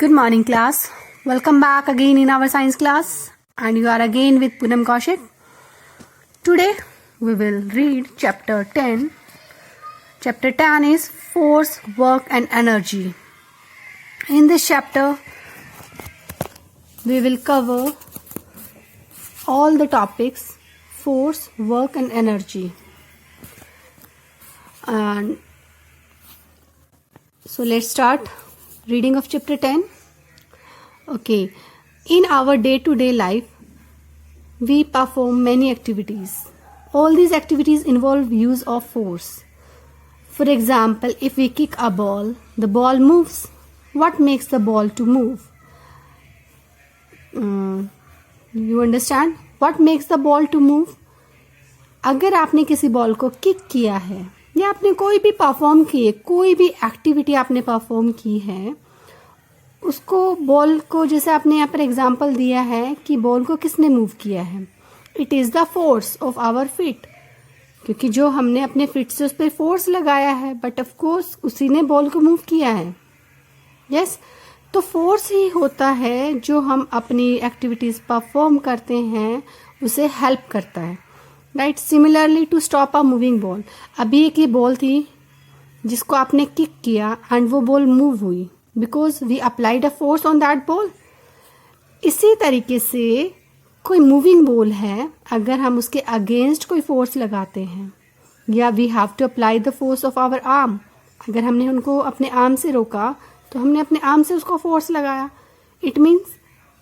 Good morning, class. Welcome back again in our science class, and you are again with Poonam Kaushik. Today we will read chapter 10. Chapter 10 is force, work and energy. In this chapter we will cover all the topics force, work and energy. And so let's start reading of chapter 10. Okay, in our day-to-day life we perform many activities. All these activities involve use of force. For example, if we kick a ball, the ball moves. What makes the ball to move? You understand? What makes the ball to move? अगर आपने किसी ball को kick किया है या आपने कोई भी परफॉर्म की है, कोई भी एक्टिविटी आपने परफॉर्म की है, उसको बॉल को, जैसे आपने यहाँ पर एग्जांपल दिया है कि बॉल को किसने मूव किया है, it is the force of our feet, क्योंकि जो हमने अपने फीट से उस पर फोर्स लगाया है, बट ऑफ कोर्स उसी ने बॉल को मूव किया है. यस, तो फोर्स ही होता है जो हम अपनी एक्टिविटीज़ परफॉर्म करते हैं उसे हेल्प करता है. Right, similarly to stop a moving ball. अभी एक ये बॉल थी जिसको आपने किक किया एंड वो बॉल मूव हुई because we applied a force on that ball. इसी तरीके से कोई मूविंग बॉल है, अगर हम उसके अगेंस्ट कोई फोर्स लगाते हैं या we have to apply the force of our arm, अगर हमने उनको अपने आर्म से रोका तो हमने अपने आर्म से उसको फोर्स लगाया. इट मीन्स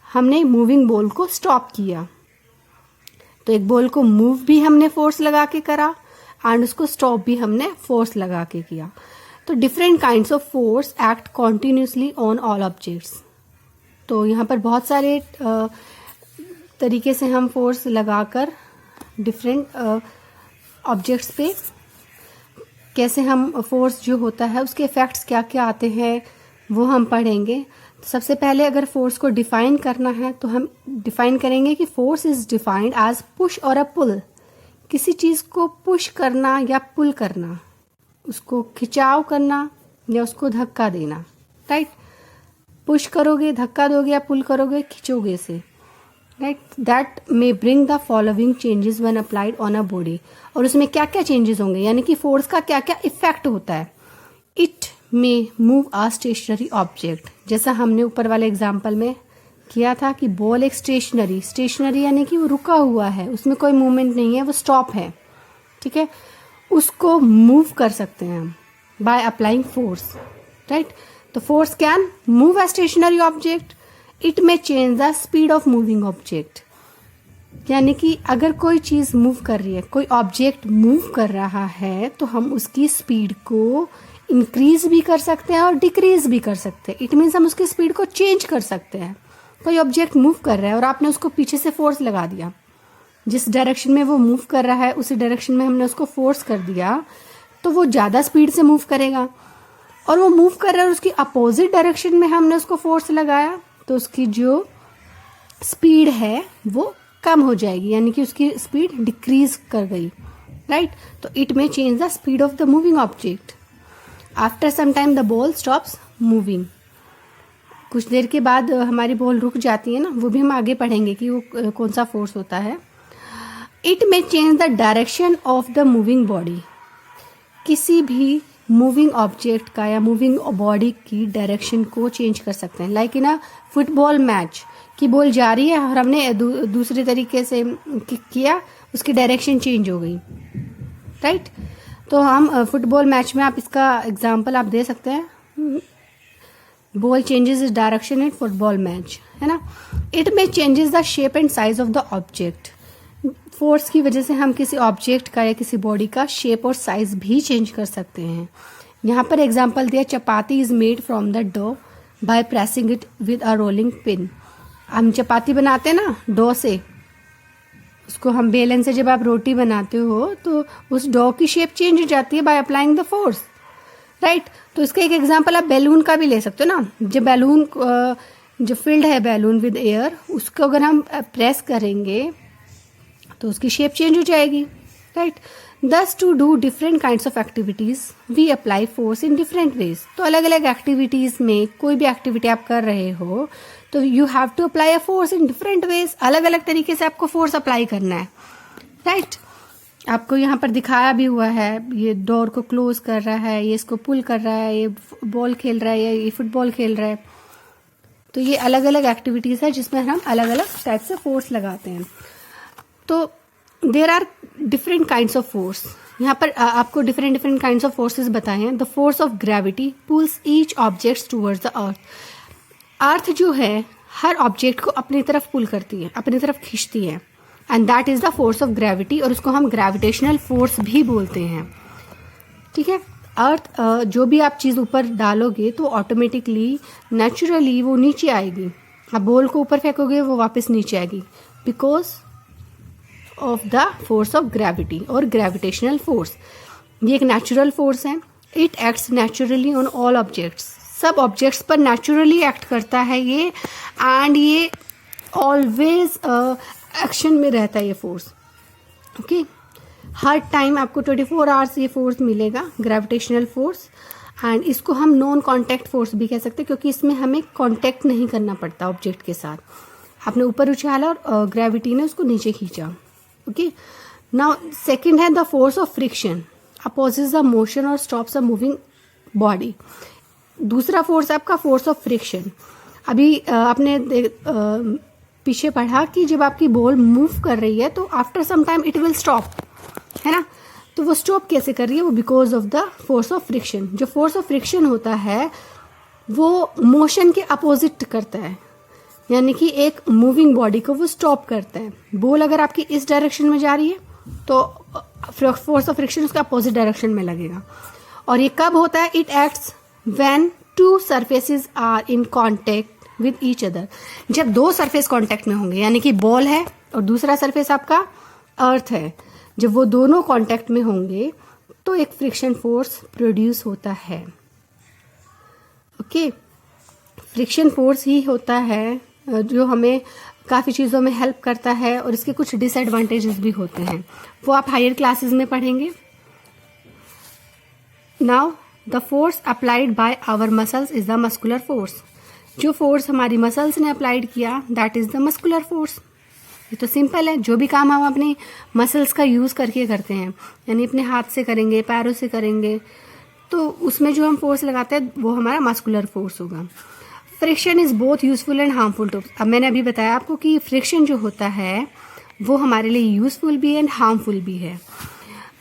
हमने मूविंग बॉल को स्टॉप किया. तो एक बॉल को मूव भी हमने फोर्स लगा के करा एंड उसको स्टॉप भी हमने फोर्स लगा के किया. तो different kinds of force act continuously on all objects. तो यहाँ पर बहुत सारे तरीके से हम फोर्स लगाकर डिफरेंट ऑब्जेक्ट्स पे कैसे हम फोर्स जो होता है उसके इफेक्ट्स क्या क्या आते हैं वो हम पढ़ेंगे. तो सबसे पहले अगर फोर्स को डिफाइन करना है तो हम डिफाइन करेंगे कि force is defined as push और अ पुल. किसी चीज़ को पुश करना या पुल करना, उसको खिंचाव करना या उसको धक्का देना. राइट, पुश करोगे, धक्का दोगे या पुल करोगे, खिंचोगे से. Right, that may bring the following changes when applied on a body. और उसमें क्या क्या चेंजेस होंगे, यानी कि फोर्स का क्या क्या इफेक्ट होता है. It may move a stationary object, जैसा हमने ऊपर वाले एग्जाम्पल में किया था कि बॉल एक स्टेशनरी यानी कि वो रुका हुआ है, उसमें कोई मूवमेंट नहीं है, वो स्टॉप है. ठीक है, उसको मूव कर सकते हैं हम बाय अप्लाइंग फोर्स. राइट, तो force can move a stationary object. It may change the speed of moving object, यानी कि अगर कोई चीज़ मूव कर रही है, कोई ऑब्जेक्ट मूव कर रहा है तो हम उसकी स्पीड को इंक्रीज भी कर सकते हैं और डिक्रीज भी कर सकते हैं. इट मीन्स हम उसकी स्पीड को चेंज कर सकते हैं. कोई ऑब्जेक्ट मूव कर रहा है और आपने उसको पीछे से फोर्स लगा दिया, जिस डायरेक्शन में वो मूव कर रहा है उसी डायरेक्शन में हमने उसको फोर्स कर दिया तो वो ज़्यादा स्पीड से मूव करेगा. और वो मूव कर रहा है और उसकी अपोजिट डायरेक्शन में हमने उसको फोर्स लगाया तो उसकी जो स्पीड है वो कम हो जाएगी, यानी कि उसकी स्पीड डिक्रीज कर गई. राइट, तो it may change the speed of the moving object. After some time the ball stops moving. कुछ देर के बाद हमारी बॉल रुक जाती है ना, वो भी हम आगे पढ़ेंगे कि वो कौन सा फोर्स होता है. It may change the direction of the moving body. किसी भी मूविंग ऑब्जेक्ट का या मूविंग बॉडी की डायरेक्शन को चेंज कर सकते हैं. Like in a football match की बॉल जा रही है और हमने दूसरे तरीके से किक किया, उसकी डायरेक्शन चेंज हो गई. राइट, तो हम फुटबॉल मैच में आप इसका एग्जांपल आप दे सकते हैं. Ball changes is direction in football match, है ना. It may changes the shape and size of the object. Force की वजह से हम किसी ऑब्जेक्ट का या किसी बॉडी का शेप और साइज भी चेंज कर सकते हैं. यहाँ पर एग्जांपल दिया, chapati is made from the dough by pressing it with a rolling pin. हम चपाती बनाते हैं ना डो से, उसको हम बेलन से जब आप रोटी बनाते हो तो उस डो की शेप चेंज हो जाती है by applying the force. Right, तो इसका एक एग्जांपल आप बैलून का भी ले सकते हो ना. जब बैलून जो फिल्ड है बैलून विद एयर, उसको अगर हम प्रेस करेंगे तो उसकी शेप चेंज हो जाएगी. Right, Thus to do different kinds of activities we apply force in different ways. तो अलग अलग एक्टिविटीज़ में कोई भी एक्टिविटी आप कर रहे हो तो you have to apply a force in different ways. अलग अलग तरीके से आपको फोर्स अप्लाई करना है, राइट. आपको यहाँ पर दिखाया भी हुआ है, ये डोर को क्लोज कर रहा है, ये इसको पुल कर रहा है, ये बॉल खेल रहा है, ये फुटबॉल खेल रहा है. तो ये अलग अलग एक्टिविटीज़ है जिसमें हम अलग अलग टाइप से फोर्स लगाते हैं. तो there are different kinds of force. यहाँ पर आपको डिफरेंट काइंड्स ऑफ फोर्सेस बताए हैं. The force of gravity pulls each objects towards the earth. Earth जो है हर ऑब्जेक्ट को अपनी तरफ पुल करती है, अपनी तरफ खींचती है, and that is the force of gravity. और उसको हम ग्रेविटेशनल फोर्स भी बोलते हैं, ठीक है. अर्थ जो भी आप चीज़ ऊपर डालोगे तो ऑटोमेटिकली नेचुरली वो नीचे आएगी. आप बॉल को ऊपर फेंकोगे वो वापस नीचे आएगी because of the force of gravity और ग्रेविटेशनल फोर्स. ये एक नेचुरल फोर्स है. It acts naturally on all objects. सब ऑब्जेक्ट्स पर नेचुरली एक्ट करता है ये, एंड ये ऑलवेज एक्शन में रहता है ये फोर्स. ओके, हर टाइम आपको 24 आवर्स ये फोर्स मिलेगा, ग्रेविटेशनल फोर्स. एंड इसको हम नॉन कॉन्टैक्ट फोर्स भी कह सकते हैं क्योंकि इसमें हमें कॉन्टैक्ट नहीं करना पड़ता ऑब्जेक्ट के साथ. आपने ऊपर उछाला और ग्रेविटी ने उसको नीचे खींचा. ओके, नाउ सेकेंड है the force of friction. Opposes the motion और स्टॉप्स अ मूविंग बॉडी. दूसरा फोर्स आपका फोर्स ऑफ फ्रिक्शन. अभी आपने पीछे पढ़ा कि जब आपकी बॉल मूव कर रही है तो after some time it will stop, है ना. तो वो स्टॉप कैसे कर रही है? वो because of the force of friction. जो फोर्स ऑफ फ्रिक्शन होता है वो मोशन के अपोजिट करता है, यानी कि एक मूविंग बॉडी को वो स्टॉप करता है. बॉल अगर आपकी इस डायरेक्शन में जा रही है तो फोर्स ऑफ फ्रिक्शन उसका अपोजिट डायरेक्शन में लगेगा. और ये कब होता है? It acts when two surfaces are in contact with each other. जब दो सरफेस कॉन्टेक्ट में होंगे, यानी कि बॉल है और दूसरा सरफेस आपका अर्थ है, जब वो दोनों कॉन्टेक्ट में होंगे तो एक फ्रिक्शन फोर्स प्रोड्यूस होता है. ओके, फ्रिक्शन फोर्स ही होता है जो हमें काफ़ी चीज़ों में हेल्प करता है और इसके कुछ डिसएडवांटेजेस भी होते हैं, वो आप हायर क्लासेस में पढ़ेंगे. Now the force applied by our muscles is the muscular force. जो फोर्स हमारी मसल्स ने अप्लाइड किया that is the muscular force. ये तो सिंपल है. जो भी काम हम अपने मसल्स का यूज़ करके करते हैं, यानी अपने हाथ से करेंगे, पैरों से करेंगे, तो उसमें जो हम फोर्स लगाते हैं वो हमारा मस्कुलर फोर्स होगा. Friction is both useful and harmful too. अब मैंने अभी बताया आपको कि फ्रिक्शन जो होता है वो हमारे लिए यूजफुल भी है एंड हार्मफुल भी है.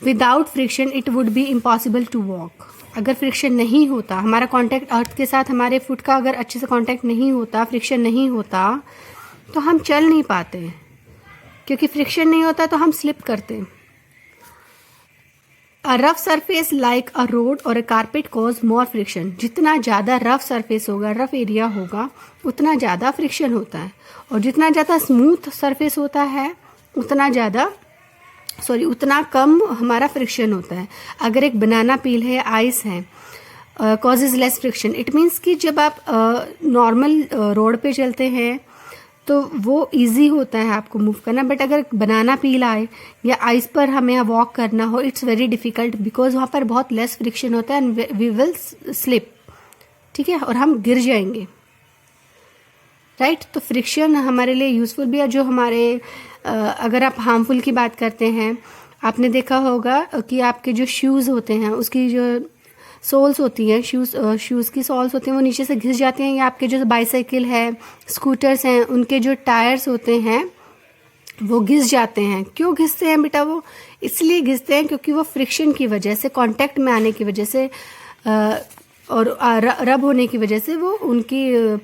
Without friction it would be impossible to walk. अगर फ्रिक्शन नहीं होता, हमारा कांटेक्ट अर्थ के साथ हमारे फुट का अगर अच्छे से कांटेक्ट नहीं होता, फ्रिक्शन नहीं होता, तो हम चल नहीं पाते. क्योंकि फ्रिक्शन नहीं होता तो हम स्लिप करते. A rough surface like a road और a carpet cause more friction. जितना ज़्यादा रफ सरफेस होगा, रफ एरिया होगा, उतना ज़्यादा फ्रिक्शन होता है. और जितना ज़्यादा स्मूथ सरफेस होता है उतना कम हमारा फ्रिक्शन होता है. अगर एक बनाना पील है, आइस है, causes less friction. It means कि जब आप नॉर्मल रोड पे चलते हैं तो वो इजी होता है आपको मूव करना. बट अगर बनाना पील आए या आइस पर हमें वॉक करना हो, इट्स वेरी डिफिकल्ट बिकॉज वहाँ पर बहुत लेस फ्रिक्शन होता है एंड वी विल स्लिप. ठीक है, और हम गिर जाएंगे, राइट. तो फ्रिक्शन हमारे लिए यूजफुल भी है. जो हमारे अगर आप हार्मफुल की बात करते हैं, आपने देखा होगा कि आपके जो शूज़ होते हैं उसकी जो सोल्स होती हैं, शूज़ की सोल्स होती हैं, वो नीचे से घिस जाती हैं. या आपके जो बाइसाइकिल है, स्कूटर्स हैं, उनके जो टायर्स होते हैं वो घिस जाते हैं. क्यों घिसते हैं बेटा? वो इसलिए घिसते हैं क्योंकि वो फ्रिक्शन की वजह से, कांटेक्ट में आने की वजह से और रब होने की वजह से, वो उनकी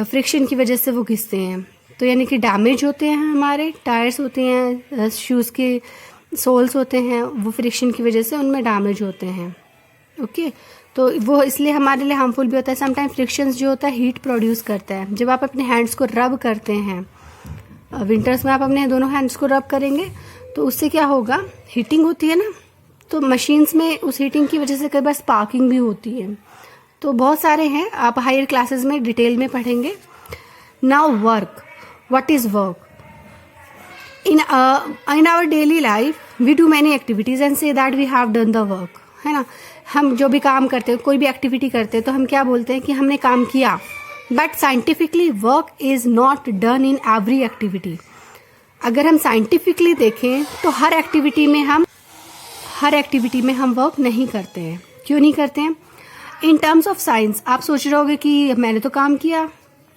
फ्रिक्शन की वजह से वो घिसते हैं. तो यानी कि डैमेज होते हैं हमारे टायर्स होते हैं, शूज़ के सोल्स होते हैं, वो फ्रिक्शन की वजह से उनमें डैमेज होते हैं. ओके, तो वो इसलिए हमारे लिए हार्मफुल भी होता है. समटाइम फ्रिक्शंस जो होता है हीट प्रोड्यूस करता है. जब आप अपने हैंड्स को रब करते हैं, विंटर्स में आप अपने दोनों हैंड्स को रब करेंगे तो उससे क्या होगा? हीटिंग होती है ना, तो मशीन्स में उस हीटिंग की वजह से कई बार स्पार्किंग भी होती है. तो बहुत सारे हैं, आप हायर क्लासेस में डिटेल में पढ़ेंगे. Now work. What is work? In our daily life we do many activities and say that we have done the work, है ना। हम जो भी काम करते हैं, कोई भी एक्टिविटी करते हैं, तो हम क्या बोलते हैं कि हमने काम किया। But scientifically work is not done in every activity. अगर हम साइंटिफिकली देखें तो हर एक्टिविटी में हम वर्क नहीं करते हैं। क्यों नहीं करते हैं? इन टर्म्स ऑफ साइंस आप सोच रहे होगे कि मैंने तो काम किया,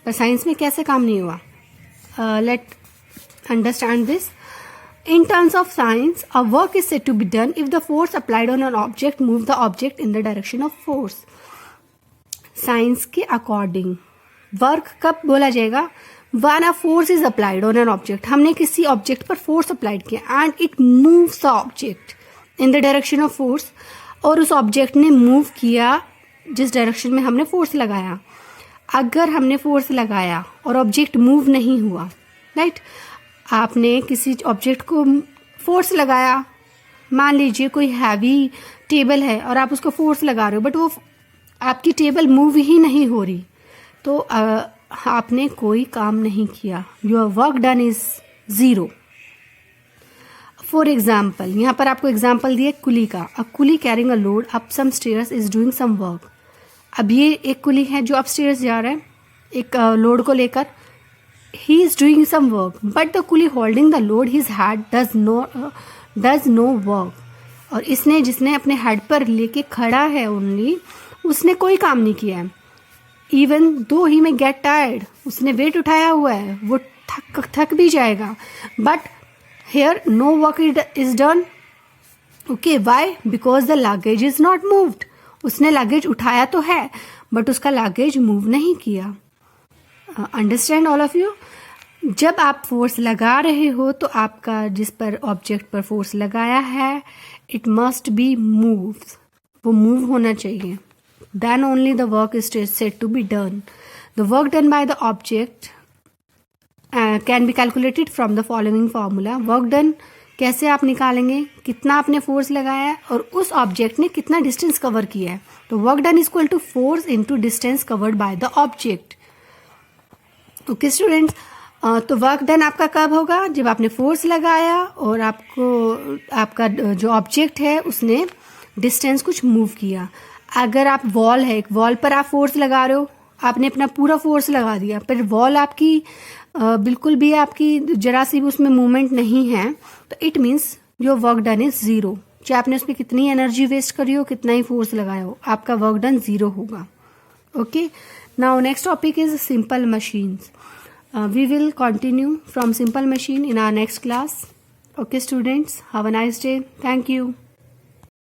पर साइंस में कैसे काम नहीं हुआ। Let understand this. In terms of science, a work is said to be done if the force applied on an object moves the object in the direction of force. Science के according work कब बोला जाएगा? When a force is applied on an object. हमने किसी object पर force applied किया and it moves the object in the direction of force. और उस object ने move किया जिस direction में हमने force लगाया. अगर हमने force लगाया और object move नहीं हुआ, right? आपने किसी ऑब्जेक्ट को फोर्स लगाया, मान लीजिए कोई हैवी टेबल है और आप उसको फोर्स लगा रहे हो, बट वो आपकी टेबल मूव ही नहीं हो रही, तो आपने कोई काम नहीं किया. Your work done is zero. For example, यहाँ पर आपको एग्जाम्पल दिया कुली का. A coolie carrying a load up some stairs is doing some work. अब ये एक कुली है जो अप स्टेयर्स जा रहा है एक लोड को लेकर. He is doing some work, but the coolie holding the load his head does no work. और इसने जिसने अपने हेड पर लेके खड़ा है ओनली, उसने कोई काम नहीं किया है. Even though he may get tired, उसने वेट उठाया हुआ है, वो थक भी जाएगा, but here no work is done. Okay, why? Because the luggage is not moved. उसने लगेज उठाया तो है, बट उसका लगेज मूव नहीं किया. Understand all of you. जब आप फोर्स लगा रहे हो तो आपका जिस पर ऑब्जेक्ट पर फोर्स लगाया है, इट मस्ट बी मूव. वो मूव होना चाहिए. Then only the work is said to be done. The work done by the object can be calculated from the following formula. Work done कैसे आप निकालेंगे? कितना आपने फोर्स लगाया है और उस ऑब्जेक्ट ने कितना डिस्टेंस कवर किया है. तो work done is equal to force into distance covered by the object. Okay students, तो वर्क डन आपका कब होगा? जब आपने फोर्स लगाया और आपका जो ऑब्जेक्ट है उसने डिस्टेंस कुछ मूव किया. अगर आप वॉल है, एक वॉल पर आप फोर्स लगा रहे हो, आपने अपना पूरा फोर्स लगा दिया, पर वॉल आपकी बिल्कुल भी आपकी जरा सी भी उसमें मूवमेंट नहीं है, तो it means your work done is zero. चाहे आपने उसमें कितनी एनर्जी वेस्ट करी हो, कितना ही फोर्स लगाया हो, आपका वर्क डन ज़ीरो होगा. Okay. Now next topic is simple machines. We will continue from simple machine in our next class. Okay students, have a nice day. Thank you.